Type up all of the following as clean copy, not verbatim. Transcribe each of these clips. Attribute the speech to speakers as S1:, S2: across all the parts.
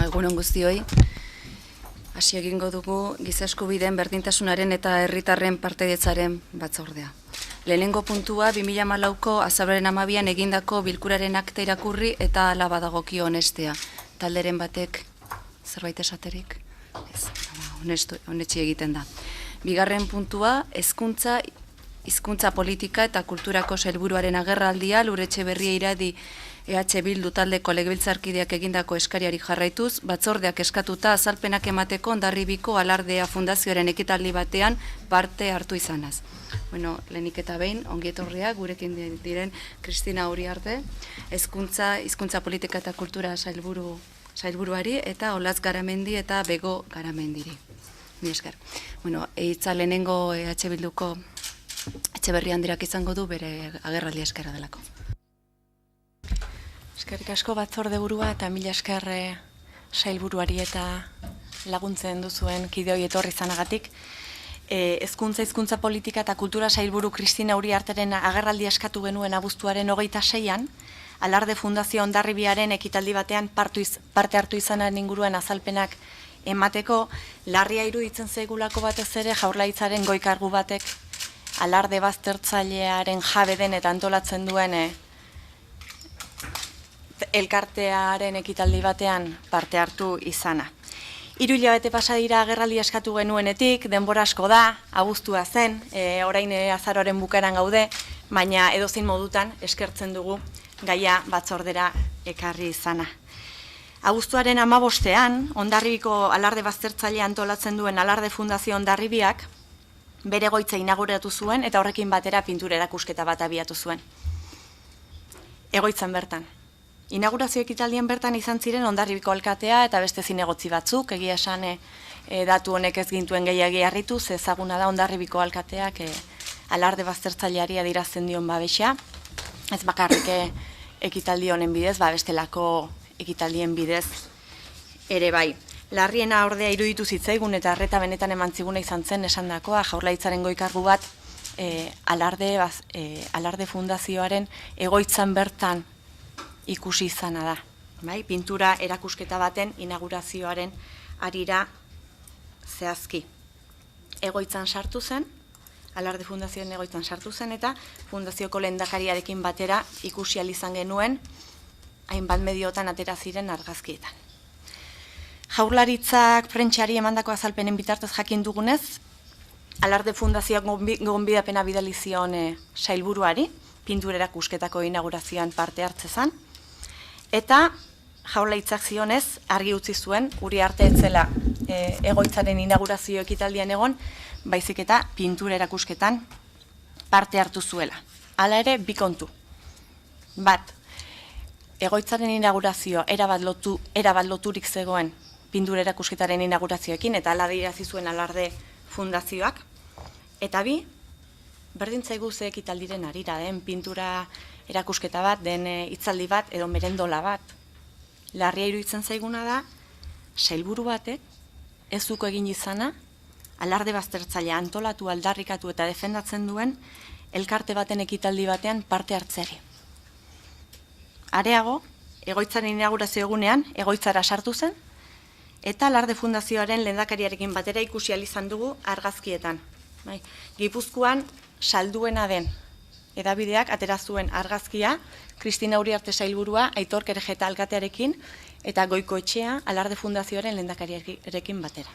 S1: Egunon guztioi, hasi egingo dugu giza eskubideen berdintasunaren eta herritarren partaidetzaren batzordea. Lehenengo puntua 2014ko azaroaren 12an egindako bilkuraren akta irakurri eta hala badagokio onestea. Talderen batek zerbait esaterik? Ez, onetsi egiten da. Bigarren puntua, hizkuntza politika eta kulturako sailburuaren agerraldia Lur Etxeberria Iradi EH Bildu taldeko legebiltzarkideak egindako eskariari jarraituz, batzordeak eskatuta azalpenak emateko Hondarribiko Alardea Fundazioaren ekitaldi batean parte hartu izanaz. Lehenik eta behin, ongietorria, gurekin diren Kristina Uriarte, hizkuntza politika eta kultura sailburuari, eta Olatz Garamendi eta Bego Garamendiri. Ni esker. Hitza lehenengo EH Bilduko Etxeberria handirak izango du bere agerraldi eskera delako.
S2: Eskerrik asko batzorde burua eta mila esker sailburuari eta laguntzen duzuen kideoi etorri izanagatik. Hizkuntza politika eta kultura sailburu Kristina Uriarteren agerraldia eskatu genuen abuztuaren 26an, Alarde Fundazio Hondarribiaren ekitaldi batean parte hartu izanaren inguruan azalpenak emateko, larria iruditzen zaigulako batez ere Jaurlaritzaren goi kargu batek alarde baztertzailearen jabe den eta antolatzen duen elkartearen ekitaldi batean parte hartu izana. 3 hilabete pasa dira agerraldi eskatu genuenetik, denbora asko da, abuztua zen, orain azaroaren bukaeran gaude, baina edozein modutan eskertzen dugu gaia batzordera ekarri izana. Abuztuaren 15ean, Hondarribiko Alarde Baztertzailea antolatzen duen Alarde Fundazio Hondarribiak bere egoitza inauguratu zuen eta horrekin batera pintura erakusketa bat abiatu zuen. Egoitzan bertan. Inaugurazio ekitaldien bertan izan ziren Hondarribiko alkatea eta beste zinegotzi batzuk, egia esan datu honek ez gintuen gehiagi harritu, ezaguna da Hondarribiko alkateak Alarde Baztertzaileari adierazten dion babesa, ez bakarrik ekitaldi honen bidez, bestelako ekitaldien bidez ere bai. Larriena ordea iruditu zitzaigun eta arreta benetan eman ziguna izan zen esandakoa, Jaurlaritzaren goi kargu bat Alarde Fundazioaren egoitzan bertan ikusi izana da. Pintura erakusketa baten inaugurazioaren harira zehazki. Egoitzan sartu zen, Alarde Fundazioen egoitzan sartu zen eta Fundazioko lehendakariarekin batera ikusi ahal izan genuen hainbat mediotan atera ziren argazkietan. Jaurlaritzak prentxari emandako azalpenen bitartez jakin dugunez, Alarde Fundazioak gonbidapena bidali zion sailburuari, pintura erakusketako inaugurazioan parte hartzezan, eta Jaurlaritzak zionez argi utzi zuen Uriarte ez zela egoitzaren inaugurazio ekitaldian egon, baizik eta pintura erakusketan parte hartu zuela. Hala ere, bi kontu. Bat, egoitzaren inaugurazio erabat loturik zegoen pintura erakusketaren inaugurazioekin eta hala adierazi zuen Alarde Fundazioak. Eta bi, berdin zaigu ze ekitaldiren harira den pintura erakusketa bat, den hitzaldi bat edo merendola bat. Larria iruditzen zaiguna da, sailburu batek ez duko egin izana, Alarde Baztertzailea antolatu, aldarrikatu eta defendatzen duen elkarte baten ekitaldi batean parte hartzeari. Areago, egoitzaren inaugurazio egunean, egoitzara sartu zen, eta Alarde Fundazioaren lehendakariarekin batera ikusi ahal izan dugu argazkietan. Gipuzkoan salduena den hedabideak atera zuen argazkia Kristina Uriarte sailburua Aitor Kerejeta alkatearekin eta Goikoetxea Alarde Fundazioaren lehendakariarekin batera.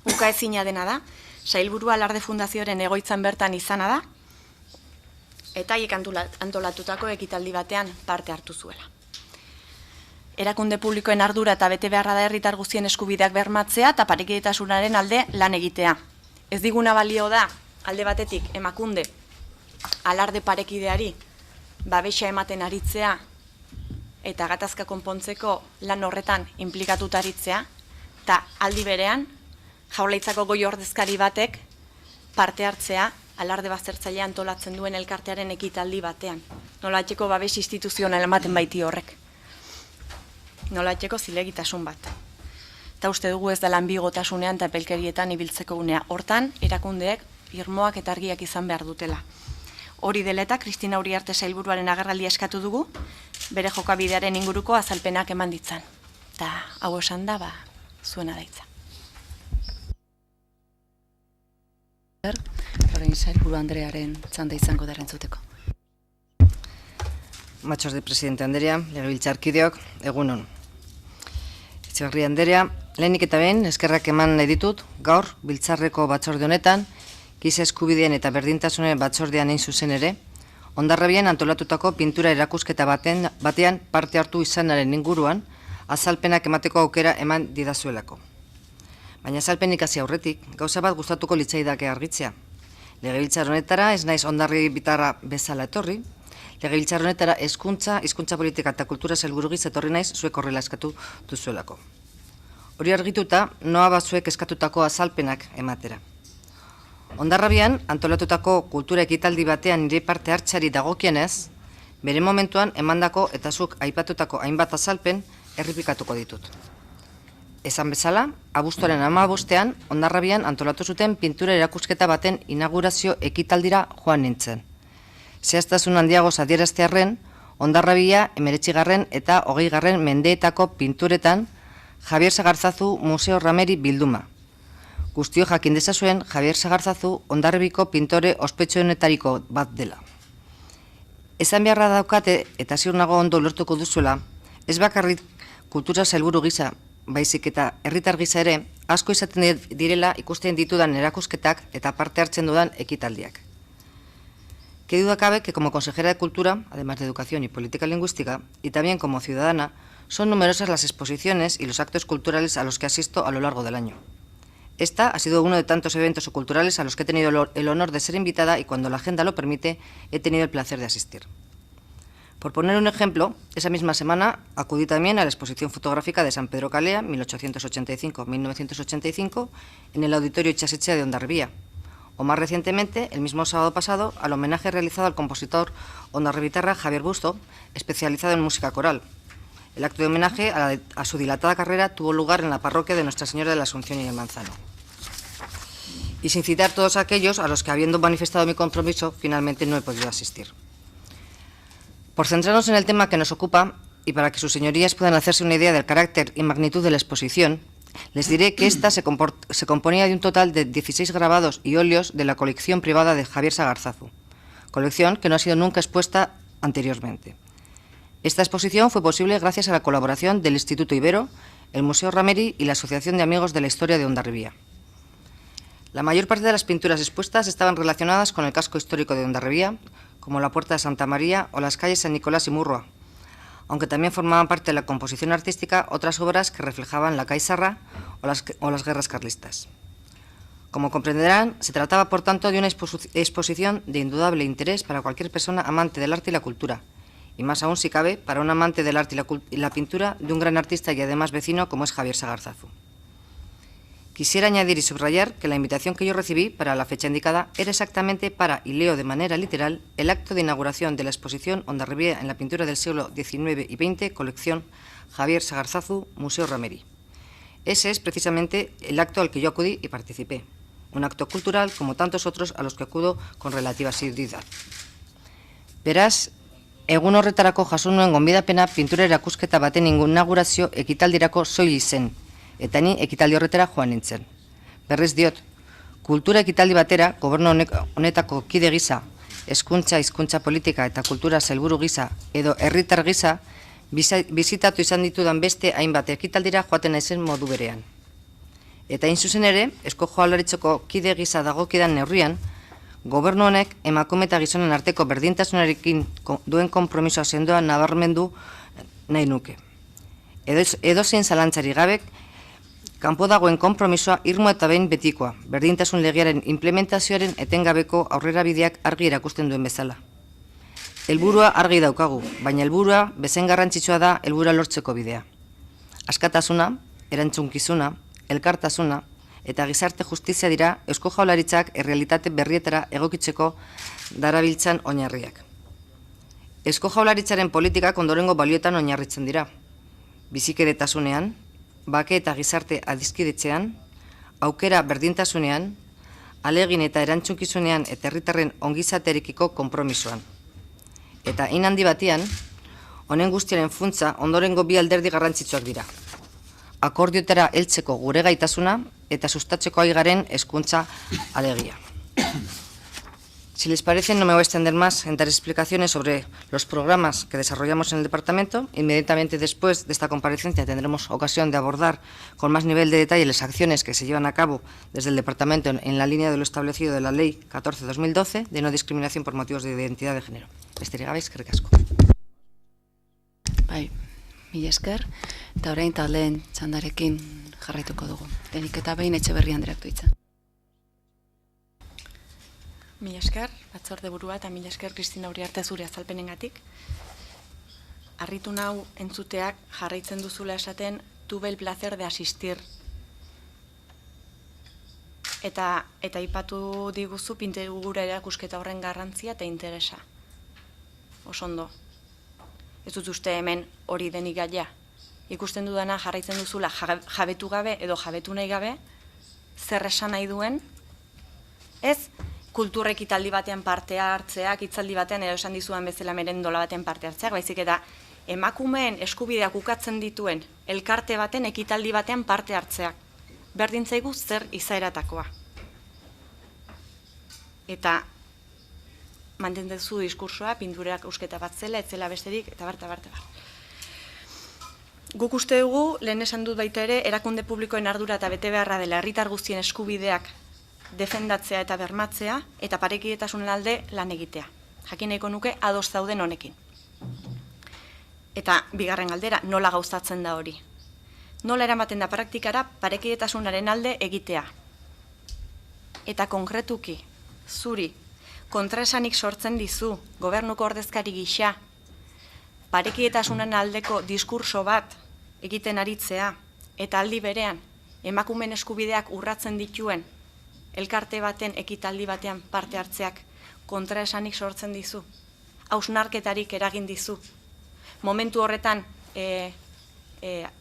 S2: Ukaezina dena da, sailburua Alarde Fundazioaren egoitzan bertan izana da, eta haiek antolatutako ekitaldi batean parte hartu zuela. Erakunde publikoen ardura eta bete beharra da herritar guztien eskubideak bermatzea eta parekidetasunaren alde lan egitea. Ez diguna balio da, alde batetik emakunde, alarde parekideari, babesa ematen aritzea eta gatazka konpontzeko lan horretan inplikatuta aritzea, eta aldi berean, Jaurlaritzako goi ordezkari batek parte hartzea Alarde Baztertzailea antolatzen duen elkartearen ekitaldi batean. Nolatzeko babes instituzional ematen baiti horrek. Nolatzeko zilegitasun bat. Eta uste dugu ez da lanbigotasunean eta epelkerietan ibiltzeko unea. Hortan, erakundeek irmoak eta argiak izan behar dutela. Hori dela eta Kristina Uriarte sailburuaren agerraldia eskatu dugu, bere jokabidearen inguruko azalpenak eman ditzan. Eta hau esan da, zuena daitza.
S1: Orain sailburu Andrearen txanda izango da erantzuteko.
S3: Batzorde Presidente Andrea, legebiltzarkideok, egunon. Etxeberria Andrea, lehenik eta behin eskerrak eman nahi ditut, gaur biltzarreko batzorde honetan, giza eskubideen eta berdintasunen batzordean egin zuzen ere, Hondarribian antolatutako pintura erakusketa batean parte hartu izanaren inguruan, azalpenak emateko aukera eman didazuelako. Baina azalpenik hasi aurretik, gauza bat gustatuko litzaidake argitzea. Legebiltzar honetara ez naiz Hondarribitarra bezala etorri, legebiltzar honetara hizkuntza politika eta kultura sailburu gisa etorri naiz zuek horrela eskatu duzuelako. Hori argituta, noa batzuek eskatutako azalpenak ematera. Hondarribian antolatutako kultura ekitaldi batean nire parte hartzeari dagokienez, bere momentuan emandako eta zuk aipatutako hainbat azalpen errepikatuko ditut. Esan bezala, abuztuaren 15ean Hondarribian antolatu zuten pintura erakusketa baten inaugurazio ekitaldira joan nintzen. Zehaztasun handiagoz adieraztearren, Hondarribia 19. eta 20. mendeetako pinturetan Javier Sagarzazu Museo Rameri bilduma. Guztio jakin dezazuen Javier Sagarzazu Hondarribiko pintore ospetsuenetariko bat dela. Esan beharra daukate eta ziur nago ondo ulertuko duzuela, ez bakarrik kultura sailburu gisa, baizik eta herritar gisa ere, asko izaten direla ikusten ditudan erakusketak eta parte hartzen dudan ekitaldiak. Qué duda cabe que como consejera de Cultura, además de Educación y Política Lingüística, y también como ciudadana, son numerosas las exposiciones y los actos culturales a los que asisto a lo largo del año. Esta ha sido uno de tantos eventos culturales a los que he tenido el honor de ser invitada y cuando la agenda lo permite, he tenido el placer de asistir. Por poner un ejemplo, esa misma semana acudí también a la exposición fotográfica de San Pedro Calea, 1885-1985, en el Auditorio Itxasetxea de Hondarribia, o más recientemente, el mismo sábado pasado, al homenaje realizado al compositor hondarribitarra Javier Busto, especializado en música coral. El acto de homenaje a su dilatada carrera tuvo lugar en la parroquia de Nuestra Señora de la Asunción y el Manzano. Y sin citar todos aquellos a los que, habiendo manifestado mi compromiso, finalmente no he podido asistir. Por centrarnos en el tema que nos ocupa, y para que sus señorías puedan hacerse una idea del carácter y magnitud de la exposición, les diré que esta se componía de un total de 16 grabados y óleos de la colección privada de Javier Sagarzazu, colección que no ha sido nunca expuesta anteriormente. Esta exposición fue posible gracias a la colaboración del Instituto Ibero, el Museo Rameri y la Asociación de Amigos de la Historia de Hondarribia. La mayor parte de las pinturas expuestas estaban relacionadas con el casco histórico de Hondarribia, como la Puerta de Santa María o las calles San Nicolás y Murroa, aunque también formaban parte de la composición artística otras obras que reflejaban la Caizarra o las guerras carlistas. Como comprenderán, se trataba por tanto de una exposición de indudable interés para cualquier persona amante del arte y la cultura, y más aún si cabe, para un amante del arte y la pintura de un gran artista y además vecino como es Javier Sagarzazu. Quisiera añadir y subrayar que la invitación que yo recibí para la fecha indicada era exactamente para, y leo de manera literal, el acto de inauguración de la exposición Hondarribia en la pintura del siglo XIX y XX, colección Javier Sagarzazu, Museo Rameri. Ese es precisamente el acto al que yo acudí y participé, un acto cultural como tantos otros a los que acudo con relativa asiduidad. Beraz, egun horretarako jaso nuen gonbidapena pintura erakusketa baten inaugurazio ekitaldirako soilik zen, eta ni ekitaldi horretara joan nintzen. Berriz diot, kultura ekitaldi batera, gobernu honetako kide gisa, hizkuntza politika eta kultura sailburu gisa edo herritar gisa, bizitatu izan ditudan beste hainbat ekitaldira joaten naizen modu berean. Eta hain zuzen ere, Eusko Jaurlaritzako kide gisa dagokidan neurrian, gobernu honek emakume eta gizonen arteko berdintasunarekin duen konpromisoa sendoa nabarmendu nahi nuke. Edozein zalantzari gabek, kanpo dagoen konpromisoa irmo eta behin betikoa, berdintasun legearen implementazioaren etengabeko aurrerabideak argi erakusten duen bezala. Helburua argi daukagu, baina helburua bezain garrantzitsua da helburua lortzeko bidea. Askatasuna, erantzunkizuna, elkartasuna eta gizarte justizia dira Eusko Jaurlaritzak errealitate berrietara egokitzeko darabiltzan oinarriak. Eusko Jaurlaritzaren politikak ondorengo balioetan oinarritzen dira. Bizikidetasunean, bake eta gizarte adiskidetzean, aukera berdintasunean, alegin eta erantzunkizunean eta herritarren ongizaterekiko konpromisoan. Eta hein handi batean, honen guztiaren funtsa ondorengo bi alderdi garrantzitsuak dira. Akordiotara heltzeko gure gaitasuna eta sustatzeko aigaren hezkuntza alegia. Si les parece, no me voy a extender más en dar explicaciones sobre los programas que desarrollamos en el departamento. Inmediatamente después de esta comparecencia tendremos ocasión de abordar con más nivel de detalle las acciones que se llevan a cabo desde el departamento en la línea de lo establecido de la Ley 14/2012 de no discriminación por motivos de identidad de género. Besterik gabe, eskerrik asko.
S1: Bai, mila esker, eta orain taldeen txandarekin jarraituko dugu. Lehenik eta behin Etxeberria Andreak du hitza.
S2: Mila esker, batzorde burua eta mila esker Kristina Uriarte zure azalpenengatik. Harritu nau entzuteak jarraitzen duzula esaten tuve el placer de asistir. Eta aipatu diguzu pintegura erakusketa horren garrantzia eta interesa. Osondo. Ez dut uste hemen hori denik gaia. Ikusten dudana jarraitzen duzula jabetu gabe edo jabetu nahi gabe, zer esan nahi duen, ez kultur ekitaldi batean parte hartzeak, hitzaldi batean edo esan dizuan bezala merendola batean parte hartzeak, baizik eta emakumeen eskubideak ukatzen dituen elkarte baten ekitaldi batean parte hartzeak. Berdin zaigu zer izaeratakoa. Eta mantentzen zu diskursoa, pintureak eusketa bat zela, etzela besterik, eta bar. Guk uste dugu, lehen esan dut baita ere, erakunde publikoen ardura eta bete beharra dela herritar guztien eskubideak defendatzea eta bermatzea, eta parekidetasunen alde lan egitea. Jakin nahiko nuke ados zauden honekin. Eta bigarren galdera, nola gauzatzen da hori? Nola eramaten da praktikara parekidetasunaren alde egitea? Eta konkretuki, zuri, kontraesanik sortzen dizu, gobernuko ordezkari gisa, parekidetasunen aldeko diskurso bat egiten aritzea, eta aldi berean, emakumeen eskubideak urratzen dituen, elkarte baten ekitaldi batean parte hartzeak kontraesanik sortzen dizu, hausnarketarik eragin dizu. Momentu horretan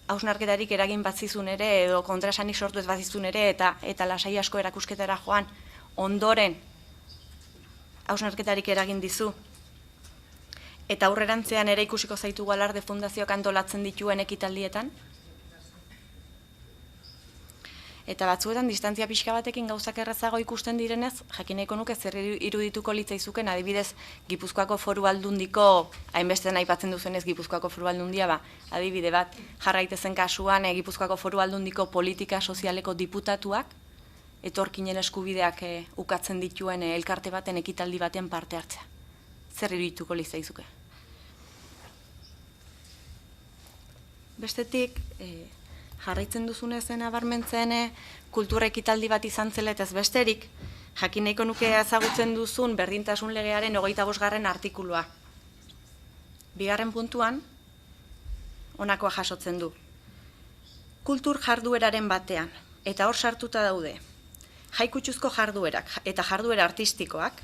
S2: hausnarketarik eragin batzizun ere edo kontraesanik sortu ez batzizun ere eta lasai asko erakusketara joan ondoren hausnarketarik eragin dizu. Eta aurrerantzean ere ikusiko zaitugu Alarde Fundazioak antolatzen dituen ekitaldietan. Eta batzuetan distantzia pixka batekin gauzak errazago ikusten direnez, jakin nahiko nuke zer irudituko litzaizuken, adibidez Gipuzkoako Foru Aldundiko, hainbeste aipatzen duzenez Gipuzkoako Foru Aldundia, adibide bat, jarraitezen kasuan Gipuzkoako Foru Aldundiko politika sozialeko diputatuak, etorkinen eskubideak ukatzen dituen elkarte baten ekitaldi batean parte hartzea. Zer irudituko litzaizuke. Bestetik, jarraitzen duzunezen abarmentzen kultura ekitaldi bat izan zela eta ez besterik, jakin nahiko nuke ezagutzen duzun berdintasun legearen 25. artikulua. Bigarren puntuan, honakoa jasotzen du. Kultur jardueraren batean, eta hor sartuta daude, jaikutsuzko jarduerak eta jarduera artistikoak,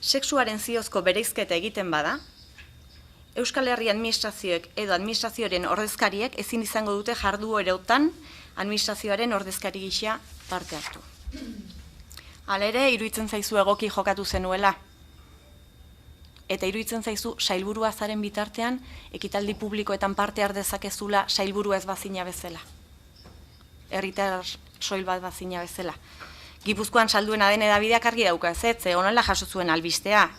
S2: sexuaren ziozko bereizketa egiten bada, Euskal Herri administrazioek edo administrazioaren ordezkariek ezin izango dute jarduerotan administrazioaren ordezkari gisa parte hartu. Hala ere, iruditzen zaizu egoki jokatu zenuela. Eta iruditzen zaizu sailburua zaren bitartean ekitaldi publikoetan parte har dezakezula sailburua ez bazina bezala. Herritar soil bat bazina bezala. Gipuzkoan salduena den edabideak argi dauka ez, honela jaso zuen albistea.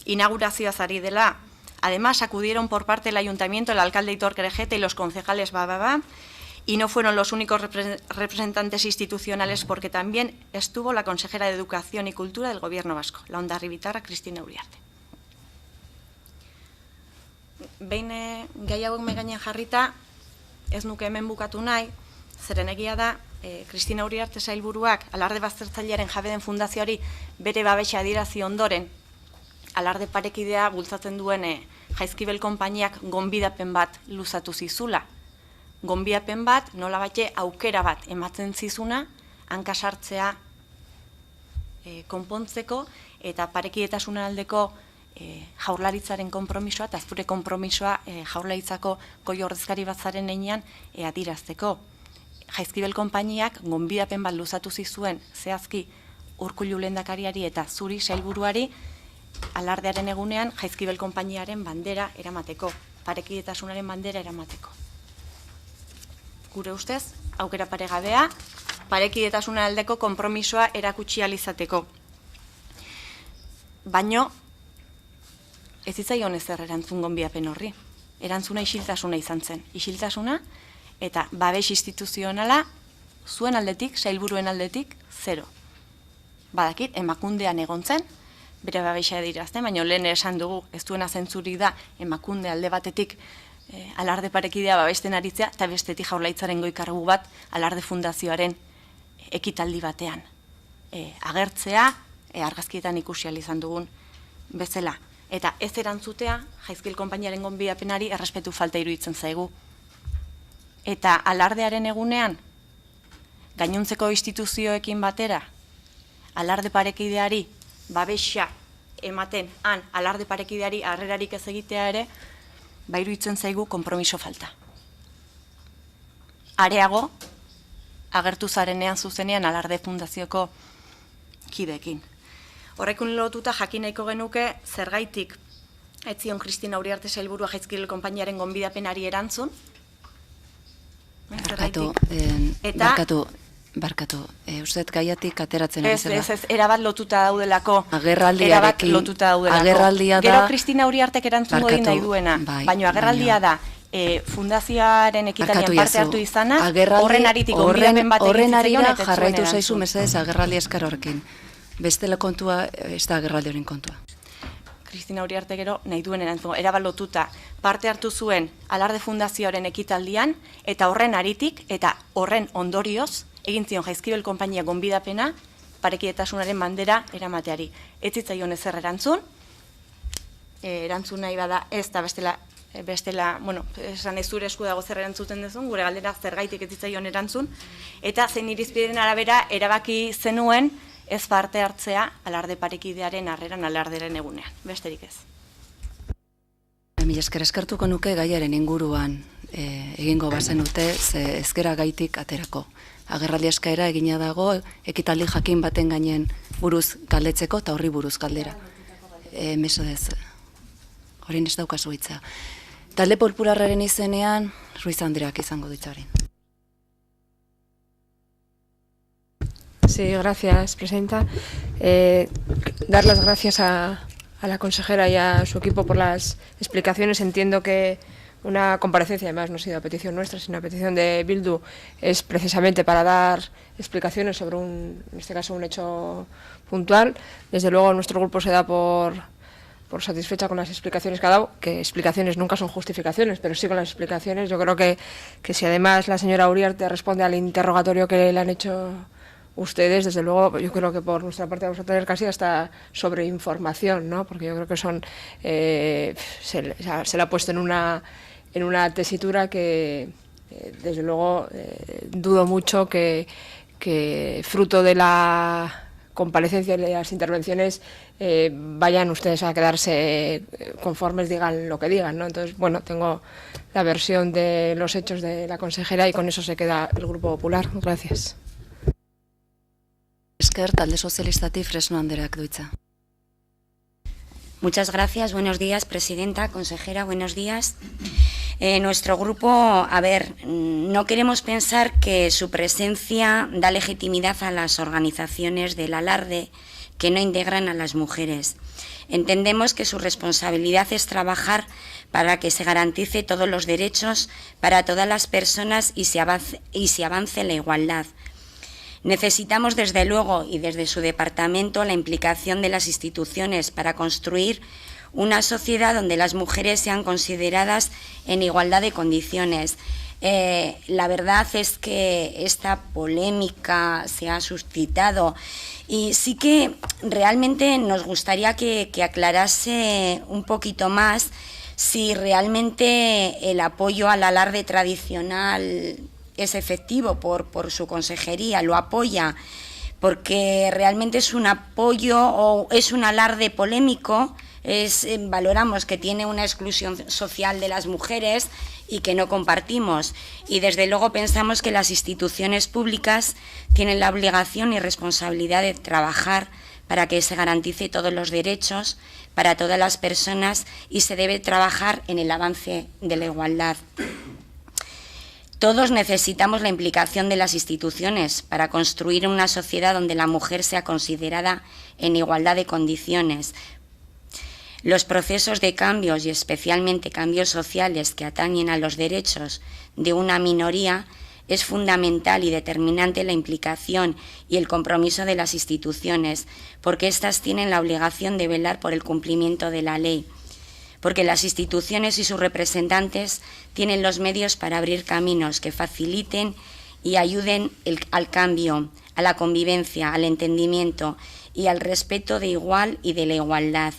S2: Inaugurazioaz ari dela. Además, acudieron por parte del ayuntamiento el alcalde Hitor Kerejeta y los concejales y no fueron los únicos representantes institucionales porque también estuvo la consejera de Educación y Cultura del Gobierno vasco, la hondarribitarra Kristina Uriarte. Behin gai hauek mahai gainean jarrita, ez nuke hemen bukatu nahi, zeren egia da, Kristina Uriarte sailburuak Alarde Baztertzailearen jabeden fundazioari bere babesa adierazi ondoren, Alarde parekidea bultzatzen duen Jaizkibel konpainiak gonbidapen bat luzatu zizula. Gonbidapen bat, nola bate aukera bat ematen zizuna, hankasartzea konpontzeko eta parekidetasunen aldeko jaurlaritzaren konpromisoa eta zure konpromisoa jaurlaritzako goi ordezkari batzaren heinean adierazteko. Jaizkibel konpainiak gonbidapen bat luzatu zizuen zehazki Urkullu lehendakariari eta zuri sailburuari alardearen egunean Jaizkibel konpainiaren bandera eramateko, parekidetasunaren bandera eramateko. Gure ustez, aukera paregabea, parekidetasunaren aldeko konpromisoa erakutsi ahal izateko. Baino, ez zitzaion ezer erantzun gonbidapen horri. Erantzuna isiltasuna izan zen. Isiltasuna eta babes instituzionala zuen aldetik, sailburuen aldetik, zero. Badakit, emakundean egon zen, bere babesa dirazten, baina lehen esan dugu, ez duena zentzurik da, emakunde alde batetik alarde parekidea babesten aritzea, eta bestetik Jaurlaritzaren goi kargu bat alarde fundazioaren ekitaldi batean. Agertzea, argazkietan ikusi ahal izan dugun bezala. Eta ez erantzutea, Jaizkibel konpainiaren gonbidapenari errespetu falta iruditzen zaigu. Eta alardearen egunean, gainontzeko instituzioekin batera, alarde parekideari babesa ematen, alarde parekideari harrerarik ez egitea ere, iruditzen zaigu konpromiso falta. Areago, agertu zarenean zuzenean alarde fundazioko kideekin. Horrekin lotuta jakin nahiko genuke zergaitik ez zion Kristina Uriarte sailburua Jaizkibel konpainiaren gonbidapenari erantzun.
S1: Barkatu, uste gaiatik ateratzen ari zela.
S2: Ez, erabat lotuta daudelako.
S1: Agerraldiarekin. Agerraldia da.
S2: Gero Kristina Uriartek erantzungo egin nahi duena. Baina agerraldia da, fundazioaren ekitalian parte hartu izana, horren aritik gonbidapen batek
S1: horren arira jarraitu zaizu mesedez agerraldi eskar horrekin. Bestela kontua, ez da agerraldi horren kontua.
S2: Kristina Uriarte gero nahi duen erantzungo, erabat lotuta parte hartu zuen alarde fundazioaren ekitaldian, eta horren aritik, eta horren ondorioz, egin zion Jaizkibel konpainia gonbidapena parekidetasunaren bandera eramateari. Ez zitzaion ezer erantzun nahi bada ez da bestela, esan ez zure esku dago zer erantzuten duzun, gure galdera zergaitik ez zitzaion erantzun, eta zein irizpideen arabera erabaki zenuen ez parte hartzea alarde parekidearen harreran alarderen egunean, besterik ez.
S1: Mila esker eskertuko nuke gaiaren inguruan egingo bazenute, ze ezkera gaitik aterako. Agerraldi eskaera egina dago, ekitaldi jakin baten gainen buruz galdetzeko, eta horri buruz galdera. Mesedez, horien ez daukazu hitza. Talde popularraren izenean, Ruiz Andreak izango ditzarin.
S4: Sí, gracias, presidenta. Dar las gracias a la consejera y a su equipo por las explicaciones. Entiendo que una comparecencia, además no ha sido a petición nuestra, sino a petición de Bildu, es precisamente para dar explicaciones sobre en este caso, un hecho puntual. Desde luego nuestro grupo se da por satisfecha con las explicaciones que ha dado, que explicaciones nunca son justificaciones, pero sí con las explicaciones. Yo creo que si además la señora Uriarte responde al interrogatorio que le han hecho ustedes, desde luego, yo creo que por nuestra parte vamos a tener casi hasta sobreinformación, ¿no? Porque yo creo que se le ha puesto en una tesitura que, desde luego, dudo mucho que fruto de la comparecencia y de las intervenciones vayan ustedes a quedarse conformes, digan lo que digan, ¿no? Entonces, bueno, tengo la versión de los hechos de la consejera y con eso se queda el Grupo Popular. Gracias.
S1: Esker, talde sozialistatik Fresno Andereak du hitza.
S5: Muchas gracias, buenos días, presidenta, consejera, buenos días. Nuestro grupo, no queremos pensar que su presencia da legitimidad a las organizaciones del alarde que no integran a las mujeres. Entendemos que su responsabilidad es trabajar para que se garantice todos los derechos para todas las personas y se avance en la igualdad. Necesitamos, desde luego, y desde su departamento, la implicación de las instituciones para construir una sociedad donde las mujeres sean consideradas en igualdad de condiciones. La verdad es que esta polémica se ha suscitado y sí que realmente nos gustaría que aclarase un poquito más si realmente el apoyo al alarde tradicional es efectivo por su consejería, lo apoya, porque realmente es un apoyo o es un alarde polémico. Valoramos que tiene una exclusión social de las mujeres y que no compartimos. Y desde luego pensamos que las instituciones públicas tienen la obligación y responsabilidad de trabajar para que se garantice todos los derechos para todas las personas y se debe trabajar en el avance de la igualdad. Todos necesitamos la implicación de las instituciones para construir una sociedad donde la mujer sea considerada en igualdad de condiciones. Los procesos de cambios y especialmente cambios sociales que atañen a los derechos de una minoría es fundamental y determinante la implicación y el compromiso de las instituciones, porque éstas tienen la obligación de velar por el cumplimiento de la ley, porque las instituciones y sus representantes tienen los medios para abrir caminos que faciliten y ayuden al cambio, a la convivencia, al entendimiento y al respeto de igual y de la igualdad.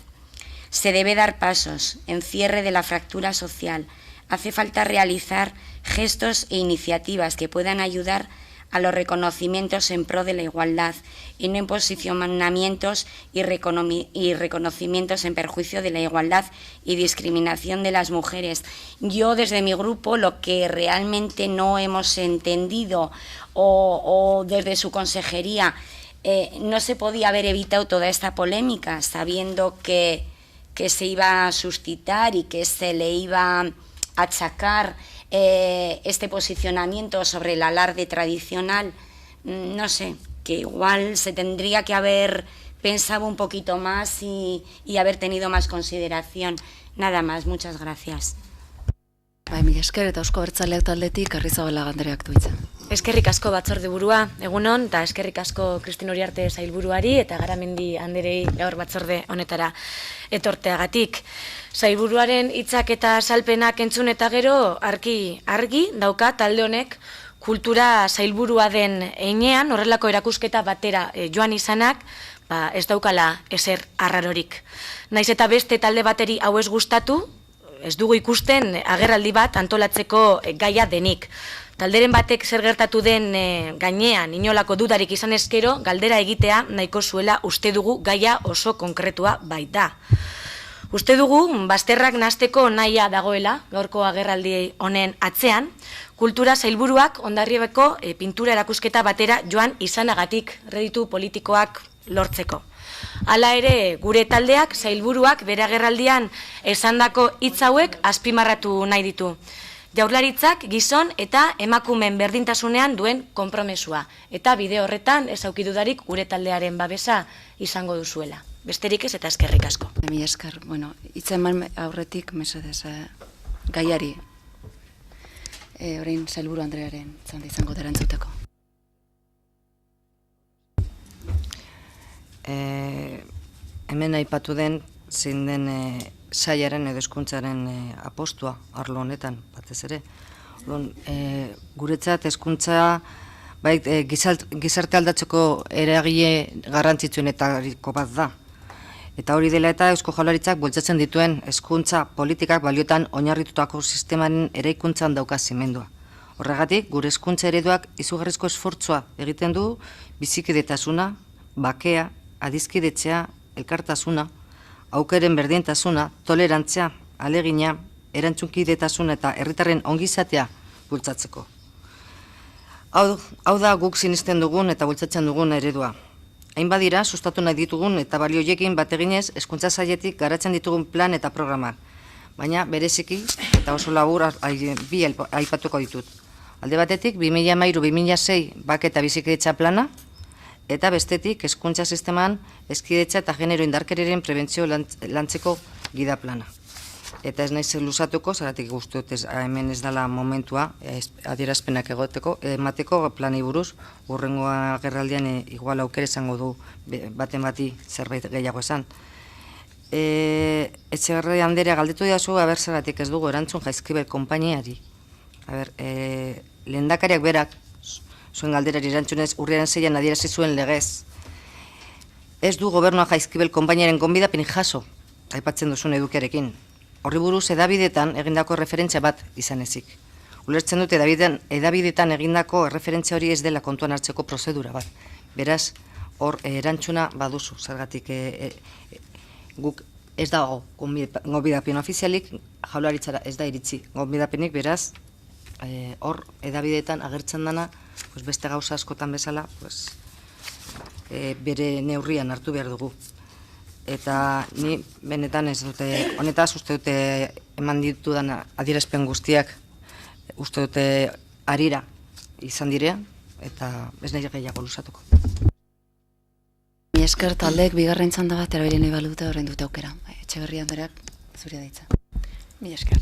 S5: Se debe dar pasos en cierre de la fractura social. Hace falta realizar gestos e iniciativas que puedan ayudar a los reconocimientos en pro de la igualdad y no en posicionamientos y reconocimientos en perjuicio de la igualdad y discriminación de las mujeres. Yo desde mi grupo lo que realmente no hemos entendido o desde su consejería no se podía haber evitado toda esta polémica sabiendo que se iba a suscitar y que se le iba a achacar este posicionamiento sobre el alarde tradicional, no sé, que igual se tendría que haber pensado un poquito más y haber tenido más consideración. Nada más, muchas gracias.
S1: Mila esker eta Euzko Abertzaleak taldetik Arrizabalaga andreak du hitza.
S6: Eskerrik asko batzordeburua, egunon, eta eskerrik asko Kristin Uriarte sailburuari eta Garamendi anderei gaur batzorde honetara etorteagatik. Sailburuaren hitzak eta salpenak entzun eta gero argi dauka talde honek kultura sailburua den heinean horrelako erakusketa batera joan izanak, ez daukala ezer arrarorik. Naiz eta beste talde bateri hau ez gustatu, ez dugu ikusten agerraldi bat antolatzeko gaia denik. Talderen batek zer gertatu den gainean inolako dudarik izan eskero, galdera egitea nahiko zuela uste dugu gaia oso konkretua baita. Uste dugu, bazterrak nahasteko nahia dagoela, gaurko agerraldi honen atzean, kultura sailburuak Hondarribiko pintura erakusketa batera joan izanagatik reditu politikoak lortzeko. Hala ere, gure taldeak sailburuak bere agerraldian esandako hitz hauek azpimarratu nahi ditu. Jaurlaritzak gizon eta emakumeen berdintasunean duen konpromesua. Eta bide horretan ez auki dudarik gure taldearen babesa izango duzuela. Besterik ez eta eskerrik asko.
S1: Mila esker, bueno, hitz eman aurretik mesedez gaiari. Orain sailburu Andrearen txanda izango da erantzuteko.
S3: Hemen aipatu den zein den sailaren edo hezkuntzaren apostua arlo honetan, batez ere. Guretzat hezkuntza gizarte aldatzeko eragile garrantzitsuenetariko bat da. Eta hori dela eta Eusko Jaurlaritzak bultzatzen dituen hezkuntza politikak balioetan oinarritutako sistemaren eraikuntzan dauka zimendua. Horregatik, gure hezkuntza ereduak izugarrizko esfortzua egiten du bizikidetasuna, bakea, adizkidetzea, elkartasuna, aukeren berdintasuna, tolerantzia, alegina, erantzunkidetasuna eta herritarren ongizatea bultzatzeko. Hau da guk sinisten dugun eta bultzatzen dugun eredua. Hainbat dira sustatu nahi ditugun eta balioiekin bat eginez hezkuntza sailetik garatzen ditugun plan eta programak. Baina bereziki eta oso labur bi aipatuko ditut. Alde batetik 2013-2006 bake eta bizikidetza plana, eta bestetik hezkuntza sisteman hezkidetza eta genero indarkeriaren prebentzio lantzeko gida plana. Eta ez naiz luzatuko, zeratik uste dut hemen ez dela momentua adierazpenak emateko planei buruz, hurrengo agerraldian igual aukera izango du baten bati zerbait gehiago esan. Etxeberria Andrea galdetu didazu, zeratik ez dugu erantzun Jaizkibel konpainiari. Lehendakariak berak zuen galderari erantzunez urriaren 6an adierazi zuen legez. Ez du gobernua Jaizkibel konpainiaren gonbidapenik jaso, aipatzen duzun edukiarekin. Horri buruz edabidetan egindako referentzia bat izan ezik. Ulertzen dut edabidetan egindako referentzia hori ez dela kontuan hartzeko prozedura bat. Beraz, hor erantzuna baduzu, zergatik guk ez dago gonbidapen ofizialik, Jaurlaritzara ez da iritsi gonbidapenik, beraz, hor hedabideetan agertzen dana, beste gauza askotan bezala, bere neurrian hartu behar dugu. Eta ni benetan ez dute, honetaz uste dute eman ditudan adierazpen guztiak, uste dute harira izan direan, eta ez nahi gehiago luzatuko.
S1: Mi esker taldeek bigarren txanda bat erabili nahi balute horrein dute aukera. Etxeberria Andereak zuria daitza.
S2: Mi esker.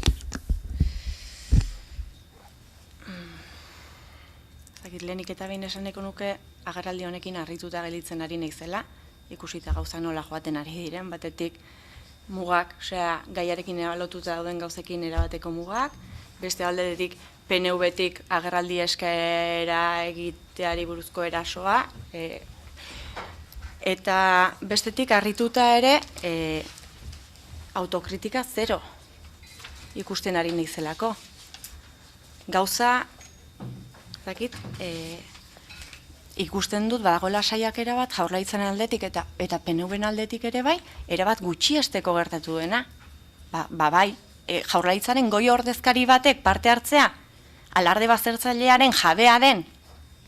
S2: Lehenik eta behin esaneko nuke agerraldi honekin harrituta gelditzen ari naizela, ikusita gauza nola joaten ari diren, batetik mugak, osea, gaiarekin lotuta dauden gauzekin erabateko mugak, beste aldetik PNV-tik agerraldi eskaera egiteari buruzko erasoa, eta bestetik harrituta ere autokritika zero ikusten ari naizelako. Gauza, ikusten dut badagoela saiakera bat Jaurlaritzaren aldetik eta PNVren aldetik ere bai, erabat gutxiesteko gertatu dena. Bai, Jaurlaritzaren goi ordezkari batek parte hartzea, alarde baztertzailearen jabea den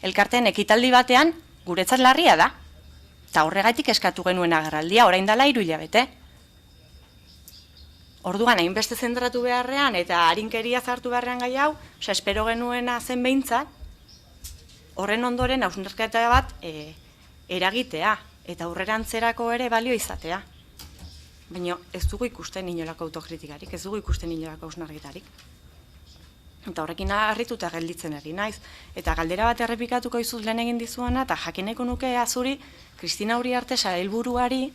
S2: elkarteen ekitaldi batean, guretzat larria da. Eta horregatik eskatu genuen agerraldia, orain dela 3 hilabete. Orduan, hainbeste zentratu beharrean eta harinkeria zartu beharrean gai hau, espero genuena zen behintzat, horren ondoren hausnarketa bat eragitea eta aurrerantzerako ere balio izatea. Baina ez dugu ikusten inolako autokritikarik, ez dugu ikusten inolako hausnarketarik. Eta horrekin harrituta gelditzen ari naiz. Eta galdera bat errepikatuko izuz lehen egin dizuana, eta jakineko nuke azuri, Kristina Uriarte sailburuari,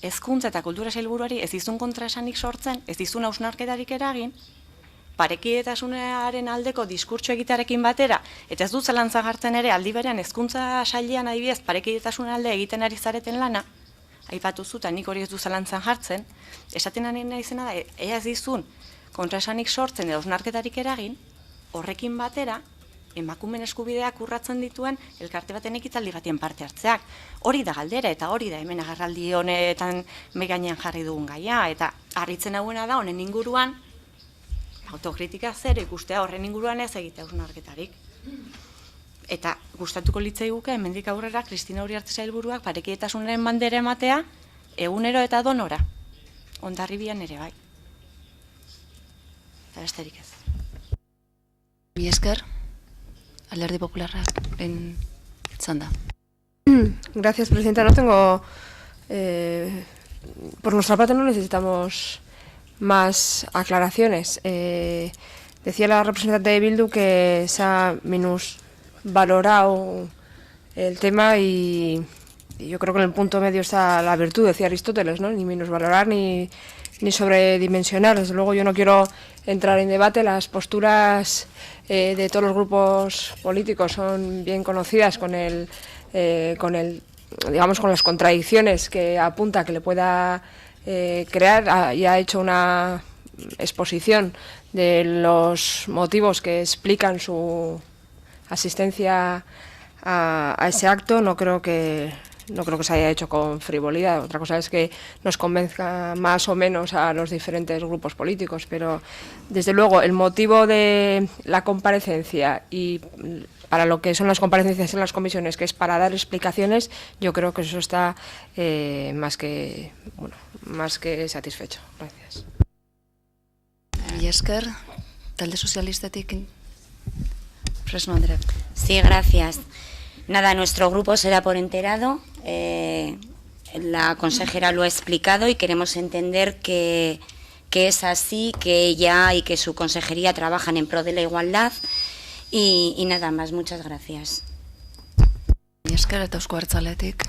S2: hezkuntza eta kultura sailburuari ez dizun kontraesanik sortzen, ez dizun hausnarketarik eragin, parekidetasunaren aldeko diskurtso egitearekin batera, eta ez dut zalantzan jartzen ere aldi berean hezkuntza sailean adibidez parekidetasun alde egiten ari zareten lana, aipatu zuta nik hori ez du zalantzan jartzen, esaten ari naizena da, ea ez dizun kontraesanik sortzen edo hausnarketarik eragin, horrekin batera, emakumeen eskubideak urratzen dituen elkarte baten ekitaldi batien parte hartzeak. Hori da galdera eta hori da hemen agerraldi honetan megainean jarri dugun gaia, eta harritzen hauena da honen inguruan, autokritika zer ikustea horren inguruan ez egitea hausnarketarik. Eta gustatuko litzaiguke hemendik aurrera Kristina Uriarte sailburuak parekidetasunaren bandera ematea egunero eta donora. Hondarribian ere bai. Eta besterik ez.
S1: Mi esker, Alderdi Popularraren txanda.
S4: Gracias, Presidenta. No tengo... por nuestra parte no necesitamos más aclaraciones. Decía la representante de Bildu que se ha minusvalorado el tema y yo creo que en el punto medio está la virtud, decía Aristóteles, ¿no? Ni minusvalorar ni sobredimensionar. Desde luego yo no quiero entrar en debate, las posturas de todos los grupos políticos son bien conocidas con digamos, con las contradicciones que apunta que le pueda crear. Ya ha hecho una exposición de los motivos que explican su asistencia a ese acto. No creo que se haya hecho con frivolidad. Otra cosa es que nos convenzca más o menos a los diferentes grupos políticos, pero desde luego el motivo de la comparecencia y para lo que son las comparecencias en las comisiones, que es para dar explicaciones, yo creo que eso está más que satisfecho. Gracias.
S1: Esker, talde sozialistatik Fresno Andrea.
S5: Sí, gracias. Nada, nuestro grupo será por enterado. La consejera lo ha explicado y queremos entender que es así, que ella y que su consejería trabajan en pro de la igualdad. Y nada más, muchas gracias.
S1: Esker eta Eusko Abertzaletik,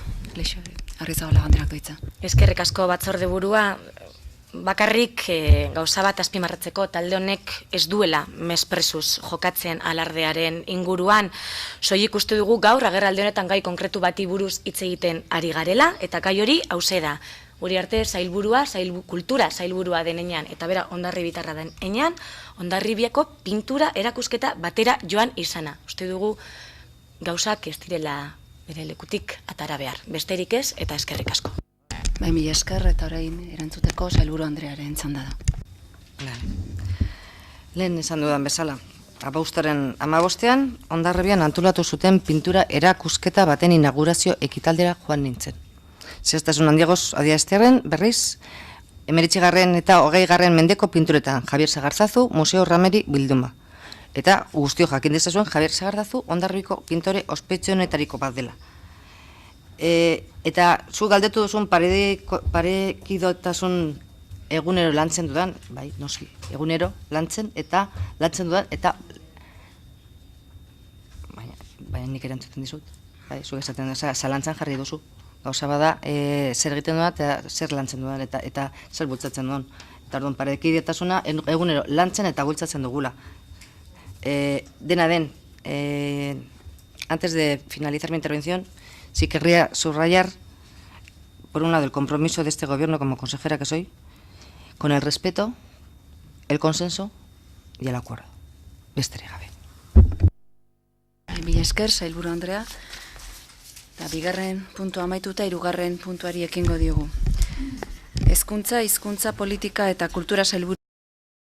S1: Arrizabalaga Andreak doitza.
S6: Eskerrik asko batzorde burua, bakarrik gauza bat azpimarratzeko, talde honek ez duela mespresuz jokatzen alardearen inguruan. Soilik uste dugu gaur agerraldi honetan gai konkretu bati buruz hitz egiten ari garela, eta gai hori hauxe da. Uriarte sailburua, kultura sailburua den enean, eta bera Hondarribitarra den enean, Hondarribiako pintura erakusketa batera joan izana. Uste dugu gauzak ez direla bere lekutik atara behar. Besterik ez, eta eskerrik asko.
S1: Bai, mila esker eta orain erantzuteko sailburu Andrearen txanda da.
S3: Lehen esan dudan bezala, Abauztaren 15ean, Hondarribian antolatu zuten pintura erakusketa baten inaugurazio ekitaldera joan nintzen. Zehaztasun handiagoz adieraztearen berriz, 19. eta 20. mendeko pinturetan Javier Sagarzazu Museo Rameri bilduma. Eta guztio jakin dezazuen Javier Sagarzazu Hondarribiko pintore ospetsuenetariko bat dela. Eta zu galdetu duzun parekidotasun egunero lantzen dudan, bai, noski, egunero lantzen dudan, eta baina nik erantzuten dizut, bai, zuek esaten da, zalantzan jarri duzu. Gauza bada, zer egiten dudan eta zer lantzen dudan eta zer bultzatzen dudan. Eta orduan, parekidotasuna egunero lantzen eta bultzatzen dugula. Dena den, antes de finalizar mi intervención, sí querría subrayar, por un lado, el compromiso de este gobierno como consejera que soy, con el respeto, el consenso y el acuerdo. Besterik gabe.
S1: Mila esker, sailburu Andrea. Eta bigarren puntua amaituta, hirugarren puntuari ekingo diogu. Hezkuntza, hizkuntza, politika eta kultura sailburu